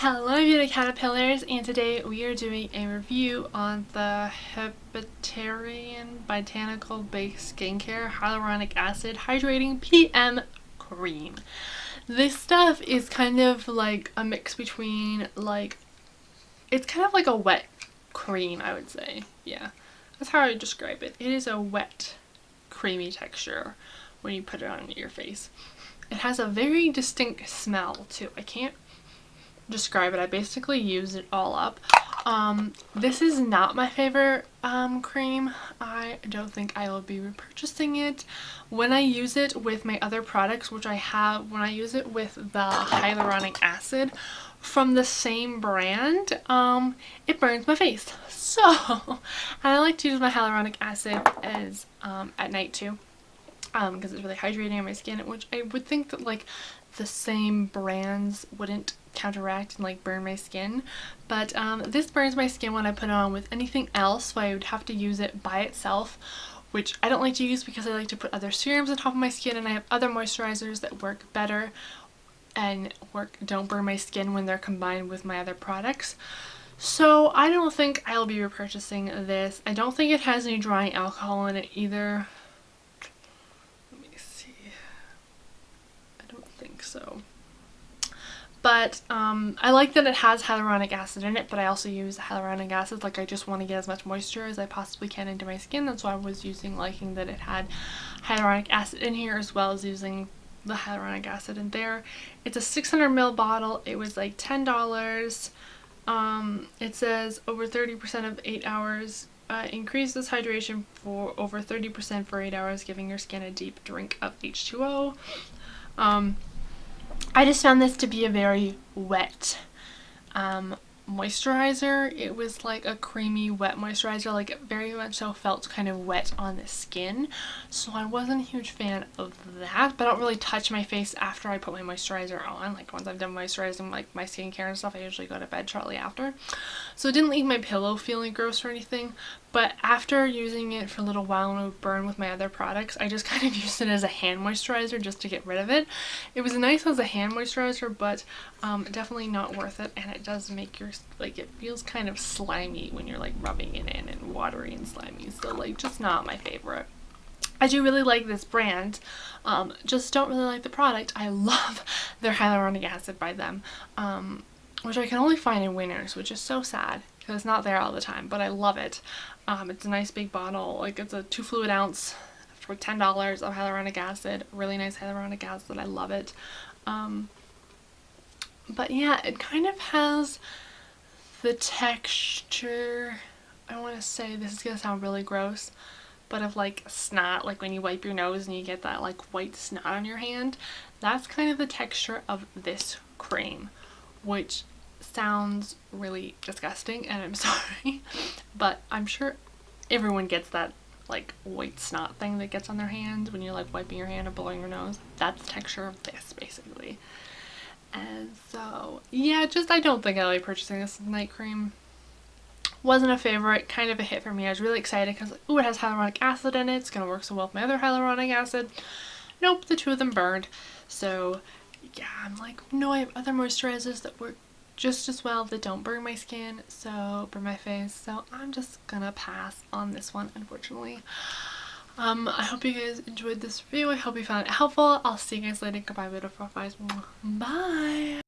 Hello beauty caterpillars, and today we are doing a review on the Herbiarie Botanical Based Skincare Hyaluronic Acid Hydrating PM Cream. This stuff is kind of like a mix between it's kind of like a wet cream, I would say. Yeah, that's how I would describe it. It is a wet, creamy texture when you put it on your face. It has a very distinct smell too. I can't describe it. I basically use it all up. This is not my favorite cream. I don't think I will be repurchasing it. When I use it with my other products, which I have, when I use it with the hyaluronic acid from the same brand, it burns my face. So I like to use my hyaluronic acid as at night too, because it's really hydrating on my skin, which I would think that like the same brands wouldn't counteract and like burn my skin, but this burns my skin when I put it on with anything else, so I would have to use it by itself, which I don't like to use because I like to put other serums on top of my skin, and I have other moisturizers that work better and don't burn my skin when they're combined with my other products. So I don't think I'll be repurchasing this. I don't think it has any drying alcohol in it either. Let me see. I don't think so. But I like that it has hyaluronic acid in it, but I also use hyaluronic acid. Like, I just want to get as much moisture as I possibly can into my skin. That's why I was liking that it had hyaluronic acid in here, as well as using the hyaluronic acid in there. It's a 600 ml bottle. It was like $10. It says over 30% of 8 hours. Increases hydration for over 30% for 8 hours, giving your skin a deep drink of H2O. I just found this to be a very wet moisturizer. It was like a creamy wet moisturizer, like it very much so felt kind of wet on the skin, so I wasn't a huge fan of that. But I don't really touch my face after I put my moisturizer on. Like, once I've done moisturizing like my skincare and stuff, I usually go to bed shortly after, so it didn't leave my pillow feeling gross or anything. But after using it for a little while and it would burn with my other products, I just kind of used it as a hand moisturizer just to get rid of it. It was nice as a hand moisturizer, but definitely not worth it, and it does make your, like, it feels kind of slimy when you're like rubbing it in, and watery and slimy, so like just not my favorite. I do really like this brand, just don't really like the product. I love their hyaluronic acid by them, which I can only find in Winners, which is so sad because it's not there all the time, but I love it. It's a nice big bottle, like it's a 2 fluid ounce for $10 of hyaluronic acid. Really nice hyaluronic acid, I love it. But yeah, it kind of has the texture, I want to say, this is gonna sound really gross, but of like snot, like when you wipe your nose and you get that like white snot on your hand. That's kind of the texture of this cream, which sounds really disgusting, and I'm sorry, but I'm sure everyone gets that like white snot thing that gets on their hands when you're like wiping your hand or blowing your nose. That's the texture of this basically. And so yeah, just I don't think I'll be purchasing this night cream. Wasn't a favorite, kind of a hit for me. I was really excited because, like, ooh, it has hyaluronic acid in it, it's gonna work so well with my other hyaluronic acid. Nope, the two of them burned. So yeah, I'm like, no, I have other moisturizers that work just as well, that don't burn my skin, so burn my face, so I'm just gonna pass on this one, unfortunately. I hope you guys enjoyed this review. I hope you found it helpful. I'll see you guys later. Goodbye, beautiful guys. Bye.